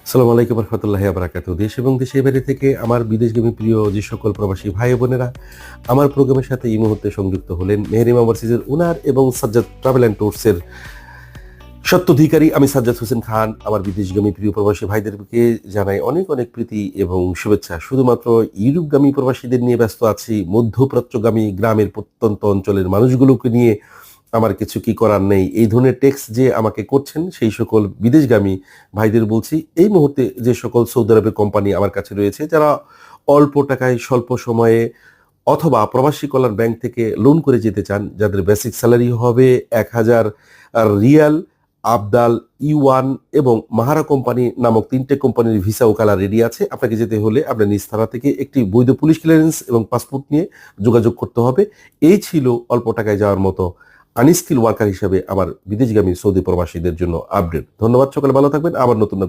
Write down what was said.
আসসালামু আলাইকুম রহমতুল্লাহি ওয়া বারাকাতুহু। দেশ এবং দেশের বাইরে থেকে আমার বিদেশগামী প্রিয় যে সকল প্রবাসী ভাই বোনেরা আমার প্রোগ্রামের সাথে এই মুহূর্তে সংযুক্ত হলেন, মেহেরিমা ওভারসিজের ওনার এবং সাজ্জাদ ট্রাভেল অ্যান্ড ট্যুরসের স্বত্বাধিকারী আমি সাজ্জাদ হোসেন খান। আমার বিদেশগামী প্রিয় প্রবাসী ভাইদেরকে জানাই অনেক অনেক প্রীতি এবং শুভেচ্ছা। শুধুমাত্র ইউরোপগামী প্রবাসীদের নিয়ে ব্যস্ত আছি, মধ্যপ্রাচ্যগামী গ্রামের প্রত্যন্ত অঞ্চলের মানুষগুলোকে নিয়ে আমার কিছু কি করার নেই। এই ধরনের টেক্সট যে আমাকে করছেন সেই সকল বিদেশগামী ভাইদের বলছি, এই মুহূর্তে যে সকল সৌদি আরবের কোম্পানি আমার কাছে রয়েছে, যারা অল্প টাকায় স্বল্প সময়ে অথবা প্রবাসী কল্যাণ ব্যাংক থেকে লোন করে যেতে চান, যাদের বেসিক স্যালারি হবে ১,০০০ রিয়াল, আবদাল, ই1 এবং মাহারা কোম্পানি নামক ৩ টে কোম্পানির ভিসা ওকালা রেডি আছে। আপনাকে যেতে হলে আপনার নিজ থানা থেকে একটি বৈধ পুলিশ ক্লিয়ারেন্স এবং পাসপোর্ট নিয়ে যোগাযোগ করতে হবে। এই ছিল অল্প টাকায় যাওয়ার মতো আনস্কিল ওয়ার্কার হিসেবে আমার বিদেশগামী সৌদি প্রবাসীদের জন্য আপডেট। ধন্যবাদ, সকলে ভালো থাকবেন। আবার নতুন